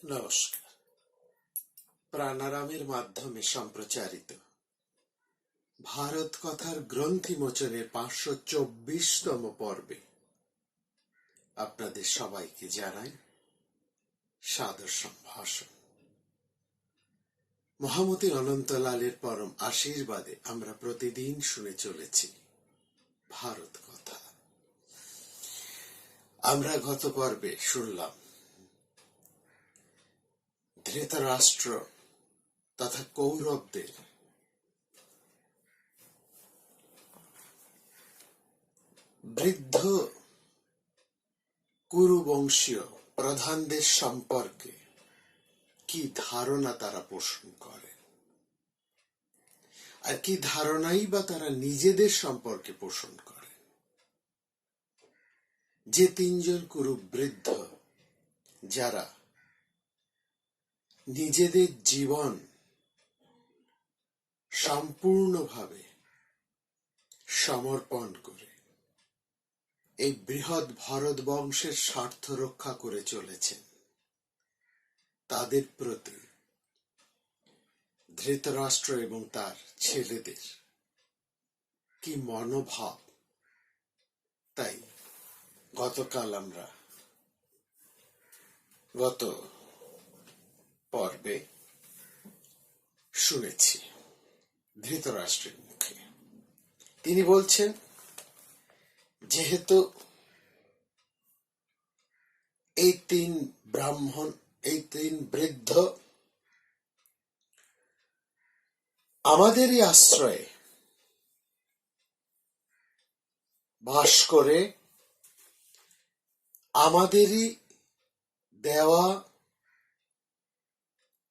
নমস্কার। প্রাণারামের মাধ্যমে সম্প্রচারিত ভারত কথার গ্রন্থি মোচনের 524তম পর্বে আপনাদের সবাইকে জানাই সাদর সম্ভাষণ। মহামতি অনন্তলালের পরম আশীর্বাদে আমরা প্রতিদিন শুনে চলেছি ভারত কথা। আমরা গত পর্বে শুনলাম ধৃতরাষ্ট্র তথা কৌরবদের বৃদ্ধ কুরুবংশীয় প্রধানদের সম্পর্কে কি ধারণা তারা পোষণ করে, আর কি ধারণাই বা তারা নিজেদের সম্পর্কে পোষণ করে। যে তিনজন কুরু বৃদ্ধ যারা নিজেদের জীবন সম্পূর্ণভাবে সমর্পণ করে এই বৃহৎ ভারত বংশের স্বার্থ রক্ষা করে চলেছেন, তাদের প্রতি ধৃতরাষ্ট্র এবং তার ছেলেদের কি মনোভাব, তাই গতকাল আমরা গত পর্বে শুনেছি ধৃতরাষ্ট্রের মুখে। তিনি বলছেন, যেহেতু এই তিন ব্রাহ্মণ, এই তিন বৃদ্ধ আমাদেরই আশ্রয়ে বাস করে, আমাদেরই দেওয়া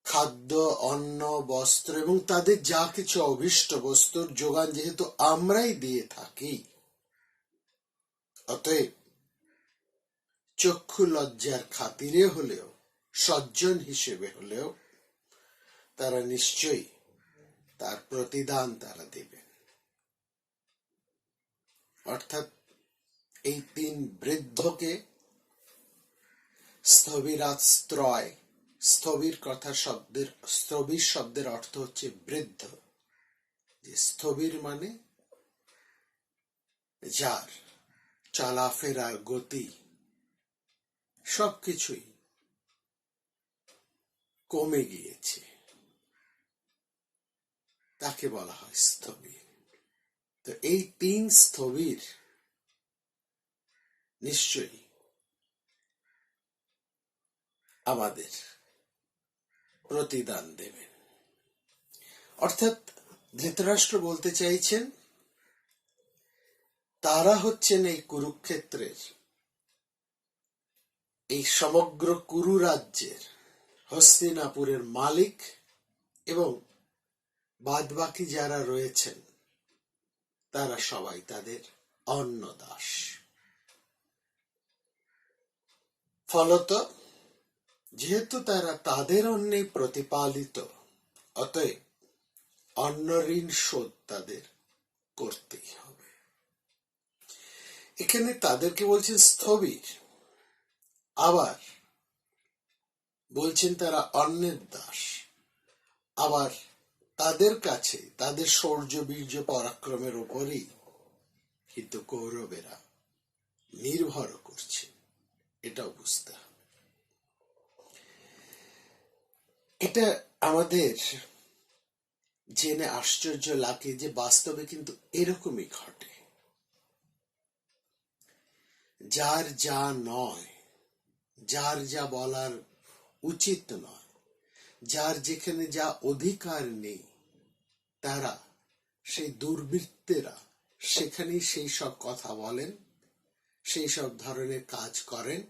খাদ্য, অন্ন, বস্ত্র এবং তাদের যা কিছু অভীষ্ট বস্তুর যোগান যেহেতু আমরাই দিয়ে থাকি, অতএব চক্ষু লজ্জার খাতিরে হলেও, সজ্জন হিসেবে হলেও তারা নিশ্চয়ই তার প্রতিদান তারা দেবেন। অর্থাৎ এই তিন বৃদ্ধকে স্থবিরাশ্রয়, স্থবির কথা শব্দের, স্থবির শব্দের অর্থ হচ্ছে বৃদ্ধ। যে স্থবির মানে যার চলাফেরার গতি সবকিছুই কমে গিয়েছে, তাকে বলা হয় স্থবির। তো এই তিন স্থবির নিশ্চয়ই আমাদের প্রতিদান দেবেন। অর্থাৎ ধৃতরাষ্ট্র বলতে চাইছেন, তারা হচ্ছেন এই কুরুক্ষেত্রের, এই সমগ্র কুরু রাজ্যের, হস্তিনাপুরের মালিক, এবং বাদবাকি যারা রয়েছেন তারা সবাই তাদের অন্নদাস। ফলত যেহেতু তারা তাদের অন্নে প্রতিপালিত, অতএব অন্ন ঋণ শোধ তাদের করতেই হবে। এখানে তাদেরকে বলছেন স্থবির, আবার বলছেন তারা অন্নের দাস, আবার তাদের কাছে তাদের শৌর্য বীর্য পরাক্রমের উপরই কিন্তু কৌরবেরা নির্ভর করছে, এটাও বুঝতে হবে। এটা আমাদের জেনে আশ্চর্য লাগে যে বাস্তবে কিন্তু এরকমই ঘটে। যার যা নয়, যার যা বলার উচিত নয়, যার যেখানে যা অধিকার নেই, তারা সেই দুর্বৃত্তেরা সেখানেই সেই সব কথা বলেন, সেই সব ধরনের কাজ করেন,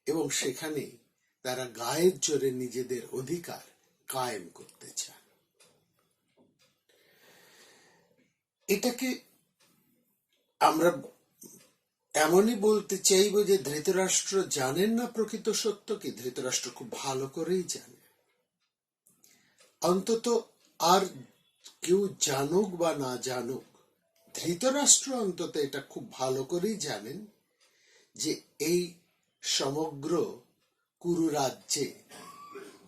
এবং সেখানে তারা গায়ের জোরে নিজেদের অধিকার কায়েম করতে চান। এটাকে আমরা এমনই বলতে চাইব যে ধৃতরাষ্ট্র জানেন না প্রকৃত সত্য কি? ধৃতরাষ্ট্র খুব ভালো করেই জানে। অন্তত আর কেউ জানুক বা না জানুক, ধৃতরাষ্ট্র অন্তত এটা খুব ভালো করেই জানেন যে এই সমগ্র কুরু রাজ্যে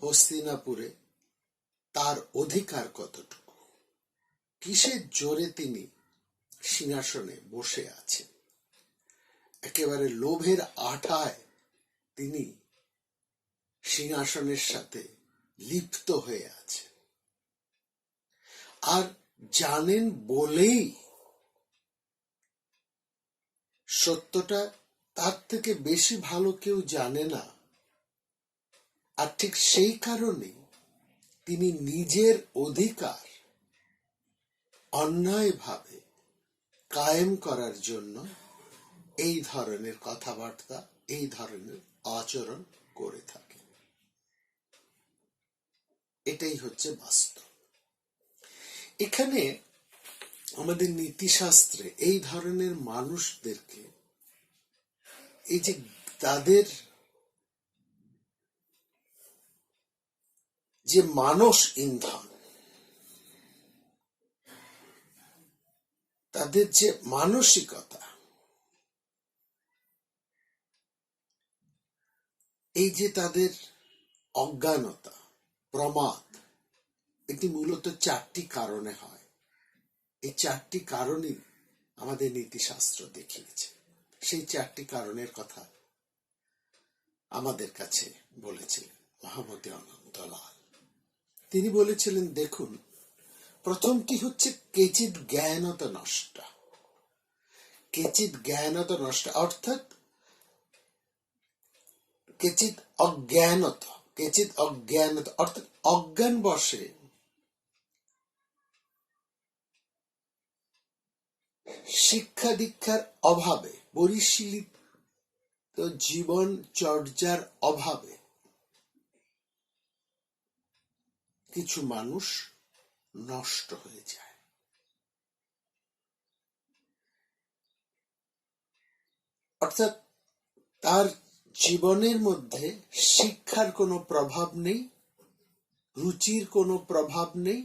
হস্তিনাপুরে তার অধিকার কতটুকু, কিসের জোরে তিনি সিংহাসনে বসে আছেন। একেবারে লোভের আঠায় তিনি সিংহাসনের সাথে লিপ্ত হয়ে আছেন, আর জানেন বলেই সত্যটা তার থেকে বেশি ভালো কেউ জানে না। আর ঠিক সেই কারণে তিনি নিজের অধিকার অন্যায়ভাবে কায়েম করার জন্য এই ধরনের কথাবার্তা, এই ধরনের আচরণ করে থাকে। এটাই হচ্ছে বাস্তব। এখানে আমাদের নীতিশাস্ত্রে এই ধরনের মানুষদেরকে, এই যে তাদের যে মানস ইন্ধন, তাদের যে মানসিকতা, এই যে তাদের অজ্ঞানতা, প্রমাদ, এটি মূলত চারটি কারণে হয়। এই চারটি কারণই আমাদের নীতিশাস্ত্র দেখিয়েছে। সেই চারটি কারণের কথা আমাদের কাছে বলেছিলেন মহামতি অনন্তলাল। তিনি বলেছিলেন, দেখুন, প্রথমটি হচ্ছে কেচিৎ জ্ঞানতা নষ্ট। কেচিৎ জ্ঞানতা নষ্ট অর্থাৎ কেচিৎ অজ্ঞানতা, কেচিৎ অজ্ঞানতা অর্থাৎ অজ্ঞান বশে শিক্ষা দীক্ষার অভাবে, পরিশীলিত জীবন চর্যার অভাবে কিছু মানুষ নষ্ট হয়ে যায়। অর্থাৎ তার জীবনের মধ্যে শিক্ষার কোনো প্রভাব নেই, রুচির কোনো প্রভাব নেই,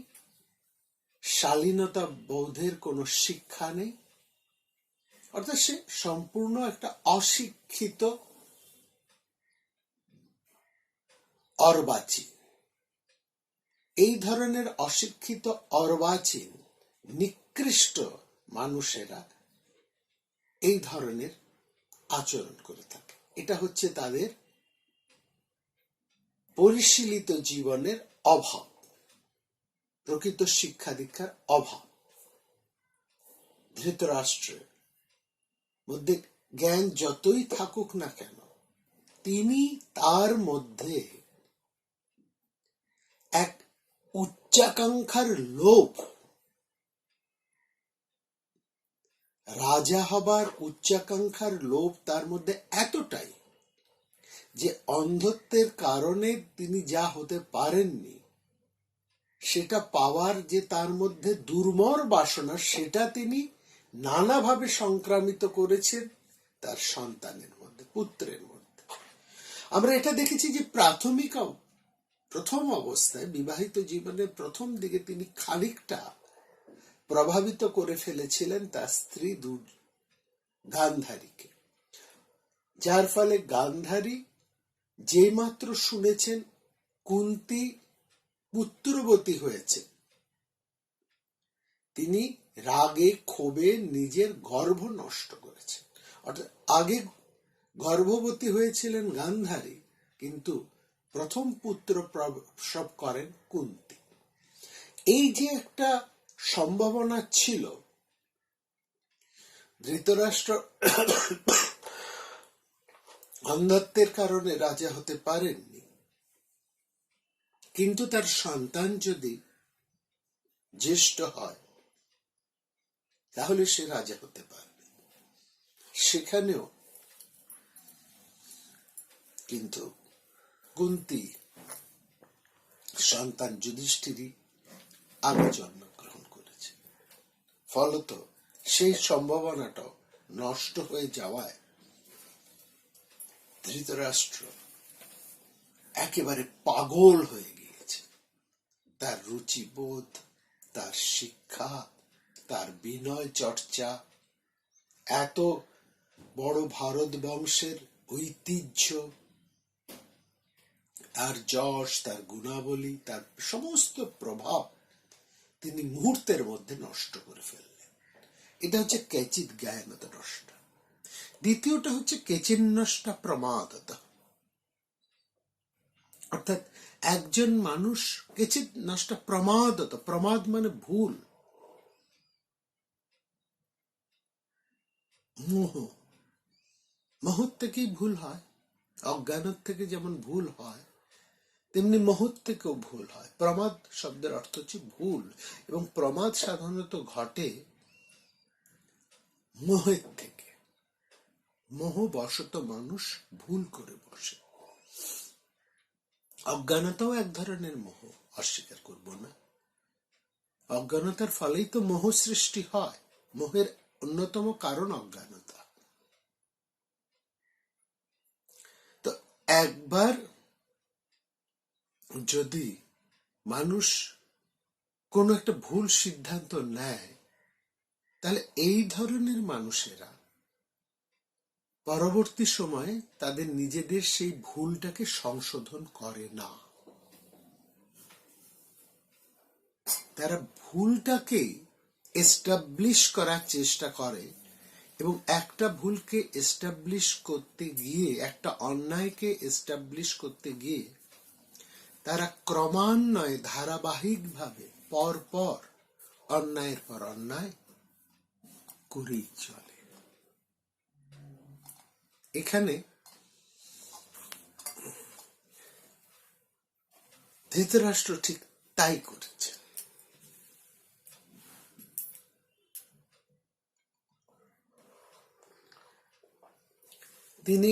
শালীনতা বোধের কোনো শিক্ষা নেই। অর্থাৎ সে সম্পূর্ণ একটা অশিক্ষিত অর্বাচীন। এই ধরনের অশিক্ষিত অর্বাচীন নিকৃষ্ট মানুষেরা এই ধরনের আচরণ করে থাকে। এটা হচ্ছে তাদের পরিশীলিত জীবনের অভাব, প্রকৃত শিক্ষা দীক্ষার অভাব। ধৃতরাষ্ট্রের মধ্যে জ্ঞান যতই থাকুক না কেন, তিনি তার মধ্যে এক উচ্চাকাঙ্ক্ষার লোভ, রাজা হবার উচ্চাকাঙ্ক্ষার লোভ তার মধ্যে এতটাই যে অন্ধত্বের কারণে তিনি যা হতে পারেননি, সেটা পাওয়ার যে তার মধ্যে দুর্মর বাসনা, সেটা তিনি নানাভাবে সংক্রামিত করেছেন তার সন্তানের মধ্যে, পুত্রের মধ্যে। আমরা এটা দেখেছি যে প্রথম অবস্থায়, বিবাহিত জীবনের প্রথম দিকে তিনি খানিকটা প্রভাবিত করে ফেলেছিলেন তার স্ত্রী গান্ধারীকে, যার ফলে গান্ধারী যে মাত্র শুনেছেন কুন্তী পুত্রবতী হয়েছে, তিনি রাগে ক্ষোভে নিজের গর্ভ নষ্ট করেছেন। অর্থাৎ আগে গর্ভবতী হয়েছিলেন গান্ধারী, কিন্তু প্রথম পুত্র প্রসব করেন কুন্তী। এই যে একটা সম্ভাবনা ছিল, ধৃতরাষ্ট্র অন্ধত্বের কারণে রাজা হতে পারেননি, কিন্তু তার সন্তান যদি জ্যেষ্ঠ হয় তাহলে সে রাজা হতে পারবে। সেখানেও কিন্তু কুন্তী সন্তান যুধিষ্ঠিরই আগে জন্মগ্রহণ করেছে। ফলত সেই সম্ভাবনাটাও নষ্ট হয়ে যাওয়ায় ধৃতরাষ্ট্র একেবারে পাগল হয়ে গিয়েছে। তার রুচিবোধ, তার শিক্ষা, তার বিনয় চর্চা, এত বড় ভারত বংশের ঐতিহ্য, আর যশ, তার গুণাবলী, তার সমস্ত প্রভাব তিনি মুহূর্তের মধ্যে নষ্ট করে ফেললেন। এটা হচ্ছে কেচিৎ জ্ঞানত নষ্ট। দ্বিতীয়টা হচ্ছে কেচিন্নষ্ট প্রমাদত, অর্থাৎ একজন মানুষ কেচিৎ নষ্ট প্রমাদত, প্রমাদ মানে ভুল, মোহ, মোহর থেকেই ভুল হয়। অজ্ঞানের থেকে যেমন ভুল হয় তেমনি মোহর থেকেও ভুল হয়। প্রমাদ শব্দের অর্থ হচ্ছে ভুল, এবং প্রমাদ সাধারণত ঘটে মোহের থেকে। মোহবশত মানুষ ভুল করে বসে। অজ্ঞানতাও এক ধরনের মোহ, অস্বীকার করব না। অজ্ঞানতার ফলেই তো মোহ সৃষ্টি হয়। মোহের অন্যতম কারণ অজ্ঞানতা। তো একবার যদি মানুষ কোনো একটা ভুল সিদ্ধান্ত নেয়, তাহলে এই ধরনের মানুষেরা পরবর্তী সময়ে তাদের নিজেদের সেই ভুলটাকে সংশোধন করে না। তারা ভুলটাকে এস্টাবলিশ করার চেষ্টা করে, এবং একটা ভুলকে এস্টাবলিশ করতে গিয়ে, একটা অন্যায়কে এস্টাবলিশ করতে গিয়ে তারা ক্রমান্বয়ে ধারাবাহিকভাবে পরপর অন্যায়ের পর অন্যায় করেই চলে। এখানে ধৃতরাষ্ট্র ঠিক তাই করেছে। তিনি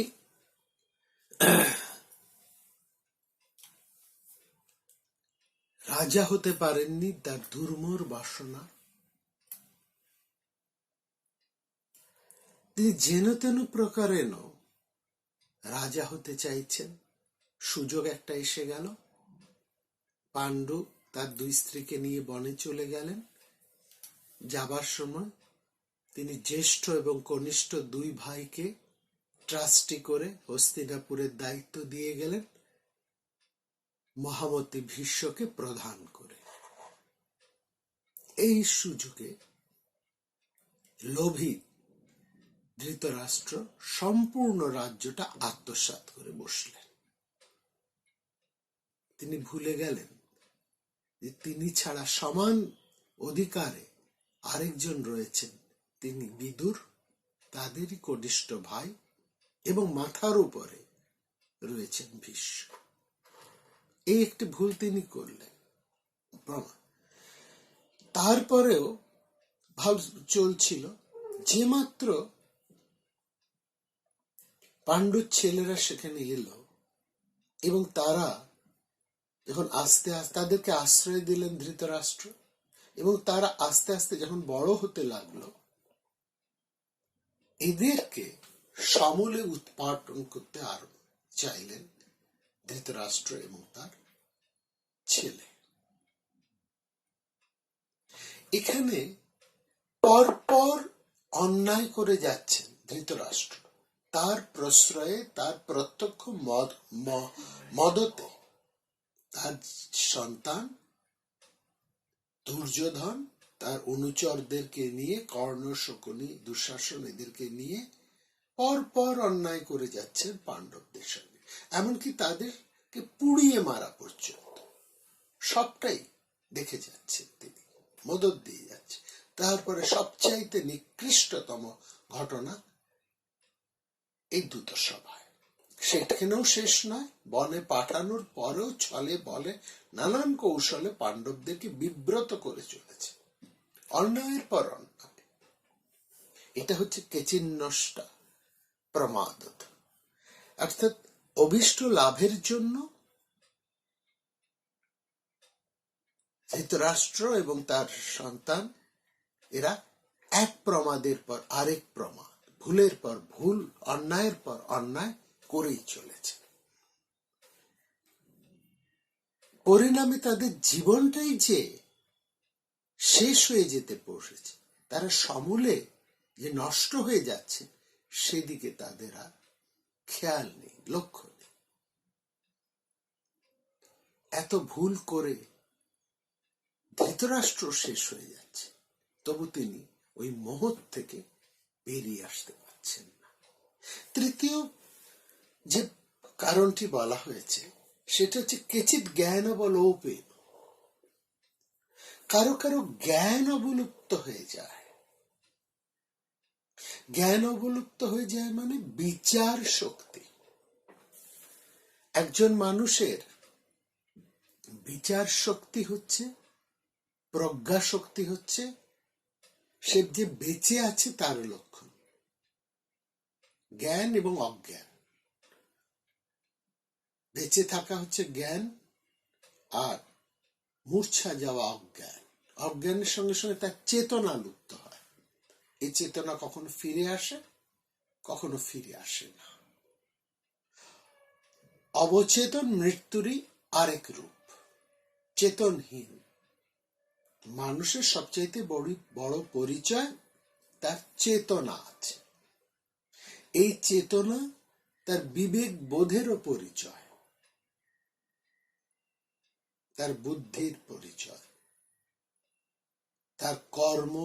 রাজা হতে পারেননি, তার দুর্মর বাসনা। তিনি যেন তেন প্রকারেণ রাজা হতে চাইছেন। সুযোগ একটা এসে গেল। পাণ্ডু তার দুই স্ত্রীকে নিয়ে বনে চলে গেলেন। যাবার সময় তিনি জ্যেষ্ঠ এবং কনিষ্ঠ দুই ভাইকে ট্রাস্টি করে হস্তিনাপুরের দায়িত্ব দিয়ে গেলেন, মহামতি ভীষ্মকে প্রধান করে। এই সুযোগে লোভী ধৃতরাষ্ট্র সম্পূর্ণ রাজ্যটা আত্মসাৎ করে বসলেন। তিনি ভুলে গেলেন যে তিনি ছাড়া সমান অধিকারে আরেকজন রয়েছেন, তিনি বিদুর, তাদেরই কনিষ্ঠ ভাই, এবং মাথার উপরে রয়েছেন ভীষ্ম। এই একটি ভুল তিনি করলেন। তারপরেও ভালো চলছিল। যে মাত্র পাণ্ডুর ছেলেরা সেখানে এলো, এবং তারা যখন আস্তে আস্তে তাদেরকে আশ্রয় দিলেন ধৃতরাষ্ট্র, এবং তারা আস্তে আস্তে যখন বড় হতে লাগলো, এদেরকে সমূলে উৎপাটন করতে আরম্ভ চাইলেন ধৃতরাষ্ট্র এবং তার ছেলে। এখানে পরপর অন্যায় করে যাচ্ছেন ধৃতরাষ্ট্র। তার প্রশ্রয়ে, তার প্রত্যক্ষ মদতে তার সন্তান দুর্যোধন তার অনুচরদেরকে নিয়ে, কর্ণ, শকুনি, দুঃশাসন এদেরকে নিয়ে পরপর অন্যায় করে যাচ্ছেন পাণ্ডবদের সঙ্গে। এমনকি তাদেরকে পুড়িয়ে মারা পর্যন্ত সবটাই দেখে যাচ্ছেন তিনি, মদত দিয়ে যাচ্ছে। তারপরে সবচাইতে নিকৃষ্টতম ঘটনা এই দ্যুত সভায়। সেখানেও শেষ নয়, বনে পাঠানোর পরেও ছলে বলে নানান কৌশলে পাণ্ডবদেরকে বিব্রত করে চলেছে, অন্যায়ের পর অন্যায়। এটা হচ্ছে কেচিন্নষ্টা প্রমাদত, অর্থাৎ অভিষ্ট লাভের জন্য ধৃতরাষ্ট্র এবং তার সন্তান এরা এক প্রমাদের পর আরেক প্রমাদ, ভুলের পর ভুল, অন্যায়ের পর অন্যায় করেই চলেছে। পরিণামে তাদের জীবনটাই যে শেষ হয়ে যেতে বসেছে, তারা সমূলে যে নষ্ট হয়ে যাচ্ছে সেদিকে তাদের আর খেয়াল নেই, লক্ষ্য নেই। এত ভুল করে ধৃতরাষ্ট্র শেষ হয়ে যাচ্ছে, তবু তিনি ওই মোহ থেকে বেরিয়ে আসতে পারছেন না। তৃতীয় যে কারণটি বলা হয়েছে সেটা হচ্ছে কেচিৎ জ্ঞান অবলোপে। কারো কারো জ্ঞান অবলুপ্ত হয়ে যায়। জ্ঞান অবলুপ্ত হয়ে যায় মানে বিচার শক্তি। একজন মানুষের বিচার শক্তি হচ্ছে, প্রজ্ঞা শক্তি হচ্ছে সে যে বেঁচে আছে তার লক্ষণ। জ্ঞান এবং অজ্ঞান, বেঁচে থাকা হচ্ছে জ্ঞান, আর মূর্ছা যাওয়া অজ্ঞান। অজ্ঞানের সঙ্গে সঙ্গে তার চেতনা লুপ্ত হয়। এই চেতনা কখনো ফিরে আসে, কখনো ফিরে আসে না। অবচেতন মৃত্যুরই আরেক রূপ, চেতনহীন। মানুষের সবচাইতে বড় পরিচয় তার চেতনা আছে। এই চেতনা তার বিবেক বোধেরও পরিচয়, তার বুদ্ধির পরিচয়, তার কর্ম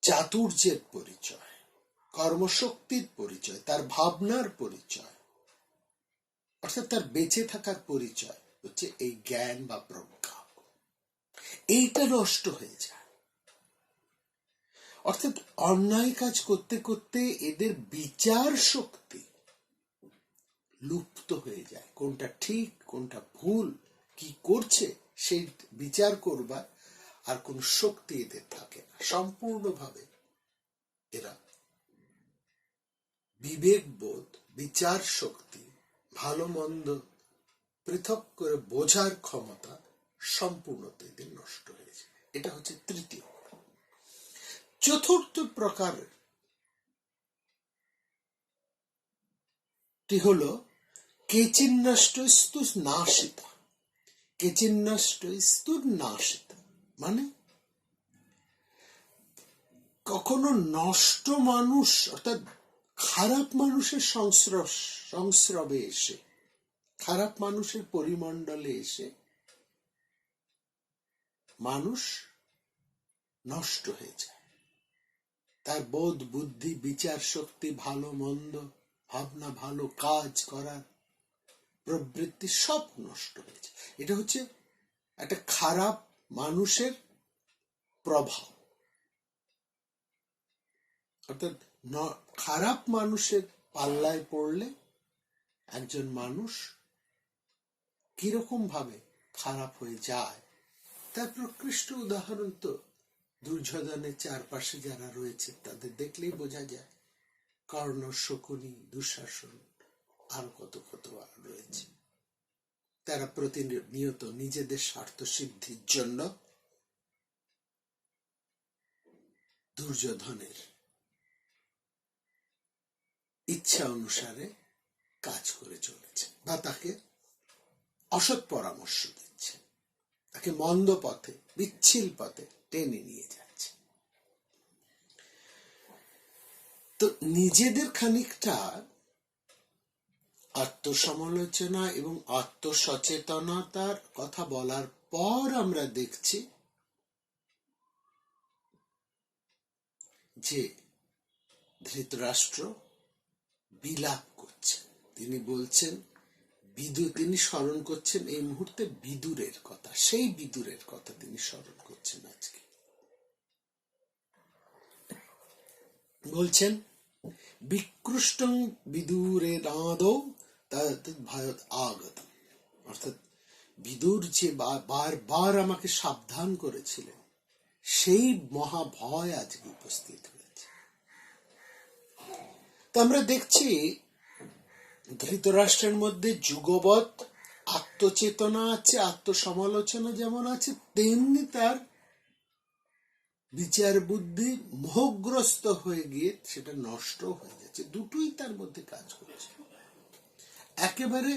চাতুর্যের পরিচয়, কর্মশক্তির পরিচয়, তার ভাবনার পরিচয়, অর্থাৎ তার বেঁচে থাকার পরিচয় হচ্ছে এই জ্ঞান বা প্রজ্ঞা। এইটা নষ্ট হয়ে যায়। অর্থাৎ অন্যায় কাজ করতে করতে এদের বিচার শক্তি লুপ্ত হয়ে যায়। কোনটা ঠিক, কোনটা ভুল, কি করছে সেই বিচার করবার আর কোন শক্তি এদের থাকে না। সম্পূর্ণভাবে এরা বিবেকবোধ, বিচার শক্তি, ভালো মন্দ পৃথক করে বোঝার ক্ষমতা সম্পূর্ণত এদের নষ্ট হয়ে যায়। এটা হচ্ছে তৃতীয়। চতুর্থ প্রকারটি হল কেচিন্নষ্টস্তু নাশিতা। কেচিন্নষ্টস্তু নাশিতা মানে কখনো নষ্ট মানুষ অর্থাৎ খারাপ মানুষের সংস্রবে এসে, খারাপ মানুষের পরিমণ্ডলে এসে মানুষ নষ্ট হয়ে যায়। তার বোধ, বুদ্ধি, বিচার শক্তি, ভালো মন্দ ভাবনা, ভালো কাজ করার প্রবৃত্তি সব নষ্ট হয়ে যায়। এটা হচ্ছে একটা খারাপ মানুষের প্রভাব। অর্থাৎ খারাপ মানুষের পাল্লায় পড়লে একজন মানুষ কিরকম ভাবে খারাপ হয়ে যায় তার প্রকৃষ্ট উদাহরণ তো দুর্যোধনের চারপাশে যারা রয়েছে তাদের দেখলেই বোঝা যায়। কর্ণ, শকুনি, দুঃশাসন, আর কত কত রয়েছে। তারা প্রতিনিয়ত নিজেদের স্বার্থ সিদ্ধির জন্য দুর্যোধনের ইচ্ছা অনুসারে কাজ করে চলেছে বা তাকে অসৎ পরামর্শ দিচ্ছে, তাকে মন্দ পথে, বিচ্ছিল পথে টেনে নিয়ে যাচ্ছে। তো নিজেদের খানিকটা আত্মসমালোচনা এবং আত্মসচেতনতার কথা বলার পর আমরা দেখছি যে ধৃতরাষ্ট্র বিলাপ করছেন। তিনি বলছেন, তিনি স্মরণ করছেন এই মুহূর্তে বিদুরের কথা, সেই বিদুরের কথা তিনি স্মরণ করছেন আজকে। বলছেন বিকৃষ্টং বিদুরের আদৌ ভয়ত আগত। অর্থাৎ বিদুর যে বারবার আমাকে সাবধান করেছিলেন সেই মহাভয় আজকে উপস্থিত হয়েছে। তো আমরা দেখছি ধৃতরাষ্ট্রের মধ্যে যুগবৎ আত্মচেতনা আছে, আত্মসমালোচনা যেমন আছে, তেমনি তার বিচার বুদ্ধি মোহগ্রস্ত হয়ে গিয়ে সেটা নষ্ট হয়ে যাচ্ছে। দুটোই তার মধ্যে কাজ করছে। একেবারে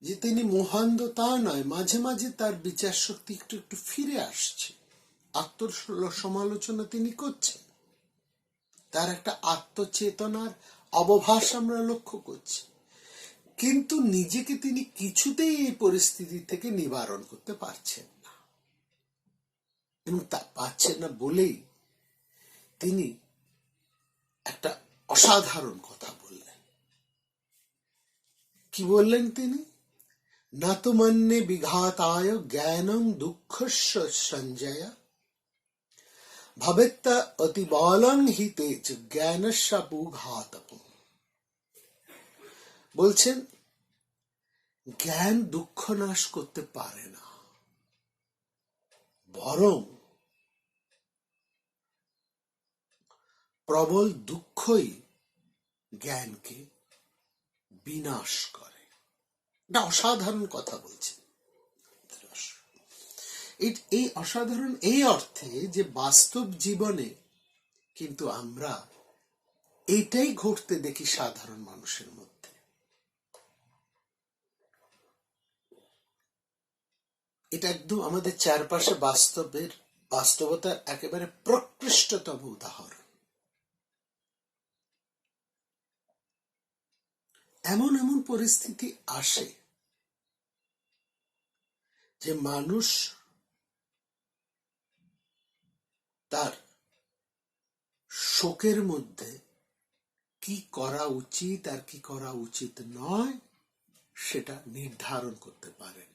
যে তিনি মহান্ধ তা নয়, মাঝে মাঝে তার বিচার শক্তি একটু একটু ফিরে আসছে, আত্মসমালোচনা তিনি করছেন, তার একটা আত্মচেতনার অবভাস আমরা লক্ষ্য করছি। কিন্তু নিজেকে তিনি কিছুতেই এই পরিস্থিতি থেকে নিবারণ করতে পারছেন না, এবং তা পাচ্ছেন না বলেই তিনি একটা অসাধারণ কথা বললেন। কি বললেন তিনি? না তো মন্যে বিঘাতায় জ্ঞানং দুঃখস্য সঞ্জয় ভবেত্ত অতিবলং হি তেজ জ্ঞানস্যাপুঘাতকম। বলছেন জ্ঞান দুঃখ নাশ করতে পারে না, বরং প্রবল দুঃখই জ্ঞানকে বিনাশ করে। এটা অসাধারণ কথা বলছেন। এই অসাধারণ এই অর্থে যে বাস্তব জীবনে কিন্তু আমরা এটাই ঘটতে দেখি সাধারণ মানুষের মধ্যে। এটা একদম আমাদের চারপাশে বাস্তবতার একেবারে প্রকৃষ্টতম উদাহরণ। এমন এমন পরিস্থিতি আসে যে মানুষ তার শোকের মধ্যে কি করা উচিত আর কি করা উচিত নয় সেটা নির্ধারণ করতে পারেন,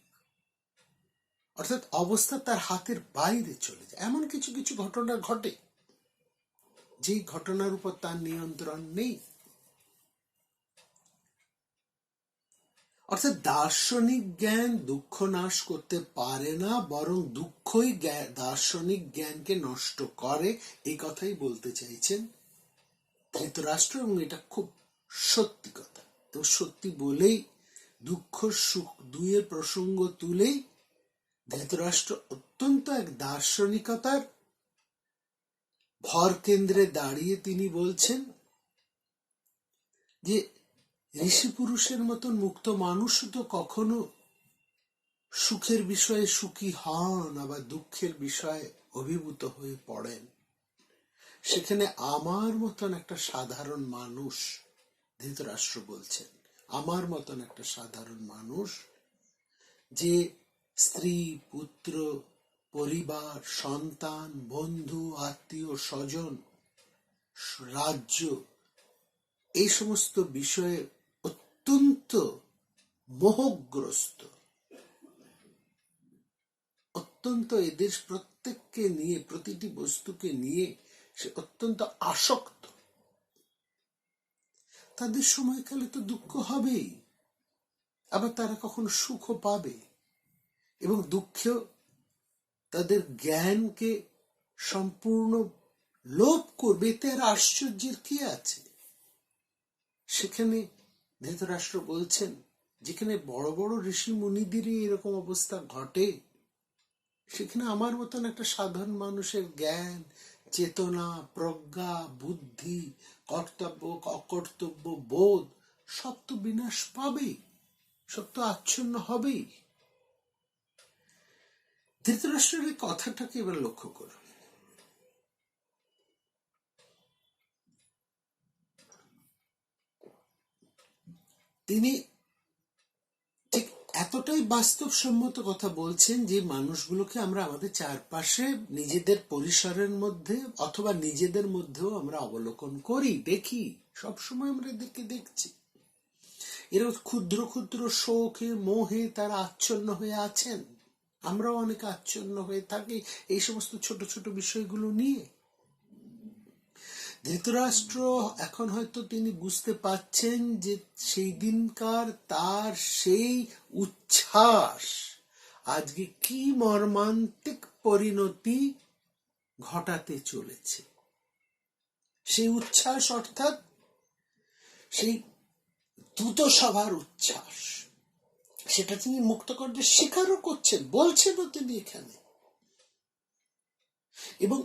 অর্থাৎ অবস্থা তার হাতের বাইরে চলে যায়। এমন কিছু কিছু ঘটনা ঘটে যেই ঘটনার উপর তার নিয়ন্ত্রণ নেই। অর্থাৎ দার্শনিক জ্ঞান দুঃখ নাশ করতে পারে না, বরং দুঃখই দার্শনিক জ্ঞানকে নষ্ট করে, এই কথাই বলতে চাইছেন ধৃতরাষ্ট্র। এবং এটা খুব সত্যি কথা, তো সত্যি বলেই দুঃখ সুখ দুইয়ের প্রসঙ্গ তুলেই ধৃতরাষ্ট্র অত্যন্ত এক দার্শনিকতার ভর কেন্দ্রে দাঁড়িয়ে তিনি বলছেন যে ঋষি পুরুষের মতন মুক্ত মানুষ তো কখনো সুখের বিষয়ে সুখী হন, আবার দুঃখের বিষয়ে অভিভূত হয়ে পড়েন। সেখানে আমার মতন একটা সাধারণ মানুষ, ধৃতরাষ্ট্র বলছেন, আমার মতন একটা সাধারণ মানুষ যে স্ত্রী পুত্র পরিবার সন্তান বন্ধু আত্মীয় স্বজন রাজ্য এই সমস্ত বিষয়ে অত্যন্ত মোহগ্রস্ত, অত্যন্ত এদের প্রত্যেককে নিয়ে প্রতিটি বস্তুকে নিয়ে সে অত্যন্ত আসক্ত, তাদের সময়কালে তো দুঃখ হবেই, আবার তারা কখনো সুখও পাবে, এবং দুঃখেও তাদের জ্ঞানকে সম্পূর্ণ লোপ করবে, এতে আর আশ্চর্যের কি আছে? সেখানে ধৃতরাষ্ট্র বলছেন যেখানে বড় বড় ঋষি মুনিদেরই এরকম অবস্থা ঘটে, সেখানে আমার মতন একটা সাধারণ মানুষের জ্ঞান চেতনা প্রজ্ঞা বুদ্ধি কর্তব্য অকর্তব্য বোধ সব তো বিনাশ পাবেই, সব তো আচ্ছন্ন হবেই। ধৃতরাষ্ট্রের এই কথাটাকে এবার লক্ষ্য করুন। তিনি ঠিক এতটাই বাস্তবসম্মত কথা বলছেন যে মানুষগুলোকে আমরা আমাদের চারপাশে নিজেদের পরিসরের মধ্যে অথবা নিজেদের মধ্যেও আমরা অবলোকন করি, দেখি, সবসময় আমরা দেখছি এরা ক্ষুদ্র ক্ষুদ্র শোকে মোহে তারা আচ্ছন্ন হয়ে আছেন। আমরাও অনেক আচ্ছন্ন হয়ে থাকি এই সমস্ত ছোট ছোট বিষয়গুলো নিয়ে। ধৃতরাষ্ট্র এখন হয়তো তিনি বুঝতে পাচ্ছেন যে সেই দিনকার তার সেই উচ্ছ্বাস আজকে কি মর্মান্তিক পরিণতি ঘটাতে চলেছে। সেই উচ্ছ্বাস অর্থাৎ সেই দ্রুত সভার উচ্ছ্বাস, সেটা তিনি মুক্তকণ্ঠে স্বীকারও করছেন, বলছেনও তিনি এখানে, এবং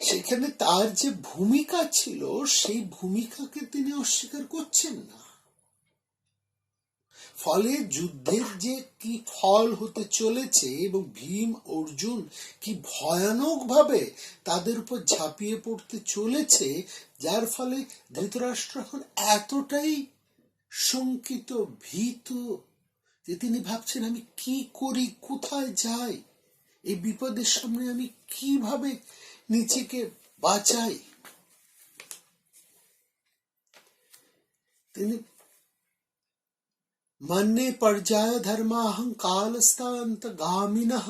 সেখানে তার যে ভূমিকা ছিল সেই ভূমিকাকে তিনি অস্বীকার করছেন না। ফলে যুদ্ধের যে কি ফল হতে চলেছে এবং ভীম অর্জুন কি ভয়ানক ভাবে তাদের উপর ঝাঁপিয়ে পড়তে চলেছে, যার ফলে ধৃতরাষ্ট্র এখন এতটাই শঙ্কিত, ভীত, যে তিনি ভাবছেন আমি কি করি, কোথায় যাই, এই বিপদের সামনে আমি কিভাবে নিজেকে বাঁচাই। তিনি मन्ने पर्याय धर्माहं कालस्तांत गामिनः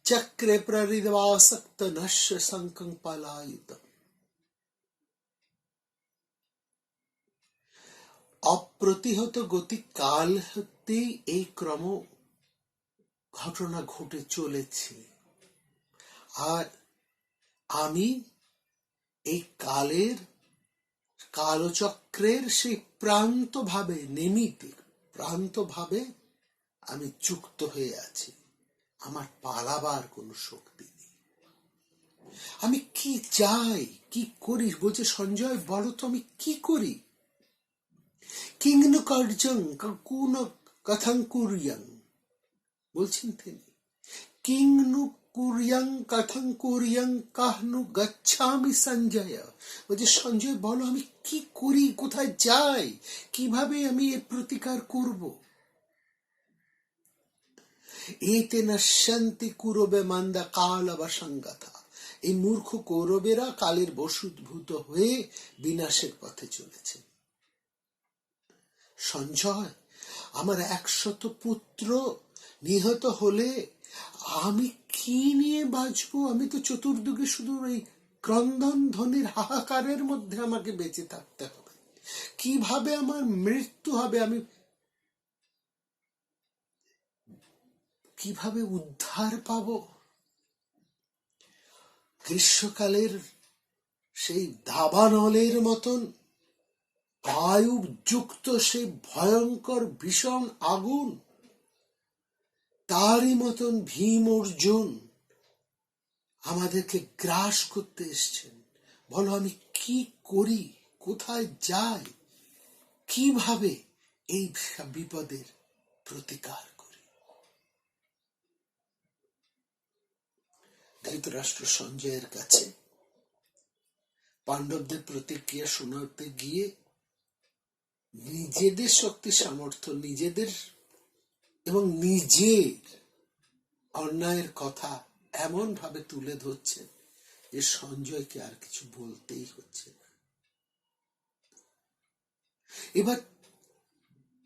चक्रे प्रहृदवासक्त नश्य संकं पलायित। অপ্রতিহত গতি কাল হতেই এই ক্রম ঘটনা ঘটে চলেছে, আর আমি এই কালচক্রের সেই প্রান্তভাবে আমি যুক্ত হয়ে আছি। আমার পালাবার কোনো শক্তি নেই। আমি কি চাই, কি করি? বলছে সঞ্জয়, বলো তো আমি কি করি? কিংনু কার্যং কোন কথং কুর্যাং, বলছেন তিনি, কিংনু কুর্যাং কথং কুর্যাং কাহনু গচ্ছামি সঞ্জয়। বলছে সঞ্জয় বলো আমি কি করি, কোথায় যাই, কিভাবে আমি এর প্রতিকার করব? এতে নশ্যন্তি কুরবে মন্দা কাল অবসঙ্গতা। এই মূর্খ কৌরবেরা কালের বশীভূত হয়ে বিনাশের পথে চলেছে। সঞ্জয়, আমার 100 পুত্র নিহত হলে আমি কি নিয়ে বাঁচবো? আমি তো চতুর্দিকে শুধু এই ক্রন্দন ধ্বনির হাহাকারের মধ্যে আমাকে বেঁচে থাকতে হবে। কিভাবে আমার মৃত্যু হবে, আমি কিভাবে উদ্ধার পাব? গ্রীষ্মকালের সেই দাবানলের মতন বায়ুযুক্ত সেই ভয়ঙ্কর ভীষণ আগুন, তারই মতন ভীম অর্জুন আমাদেরকে গ্রাস করতে এসছেন। বলো আমি কি করি, কোথায় যাই, কিভাবে এই বিপদের প্রতিকার করি? ধৃতরাষ্ট্র সঞ্জয়ের কাছে পাণ্ডবদের প্রতিক্রিয়া শোনাতে গিয়ে নিজেদের শক্তি সামর্থ্য, নিজেদের এবং নিজের অন্যায়ের কথা এমন ভাবে তুলে ধরছেন যে সঞ্জয়কে আর কিছু বলতেই হচ্ছে না। এবার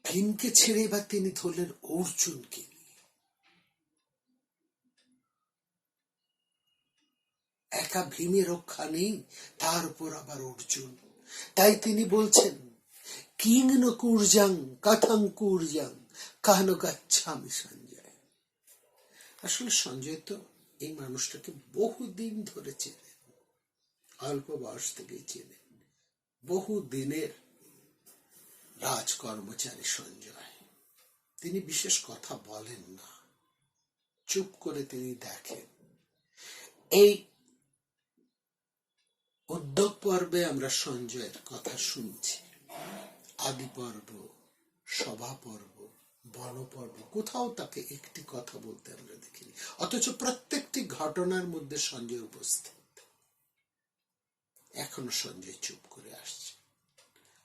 ভীমকে ছেড়ে এবার তিনি ধরলেন অর্জুনকে নিয়ে। একা ভীমের রক্ষা নেই, তার উপর আবার অর্জুন। তাই তিনি বলছেন কিং ন কুর্যাং কথং কুর্যাং কাহন গচ্ছামি সঞ্জয়। আসলে সঞ্জয় তো এই মানুষটাকে বহুদিন ধরে চেনেন, অল্প বয়স থেকেই চেনেন, বহু দিনের রাজকর্মচারী সঞ্জয়। তিনি বিশেষ কথা বলেন না, চুপ করে তিনি দেখেন। এই উদ্যোগ পর্বে আমরা সঞ্জয়ের কথা শুনছি। আদি পর্ব, সভা পর্ব, বন পর্ব, কোথাও তাকে একটি কথা বলতে আমরা দেখিনি, অথচ প্রত্যেকটি ঘটনার মধ্যে সঞ্জয় উপস্থিত। এখনো সঞ্জয় চুপ করে আসছে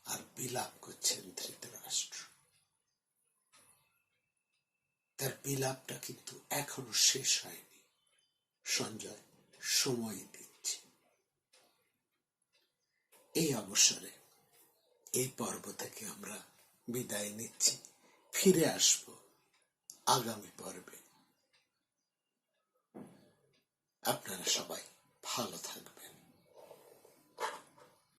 আর বিলাপ করছেন ধৃতরাষ্ট্র। তার বিলাপটা কিন্তু এখনো শেষ হয়নি। সঞ্জয় সময় দিচ্ছে। এই অবসরে এই পর্ব থেকে আমরা বিদায় নিচ্ছি, ফিরে আসব আগামী পর্বে। আপনারা সবাই ভালো থাকবেন।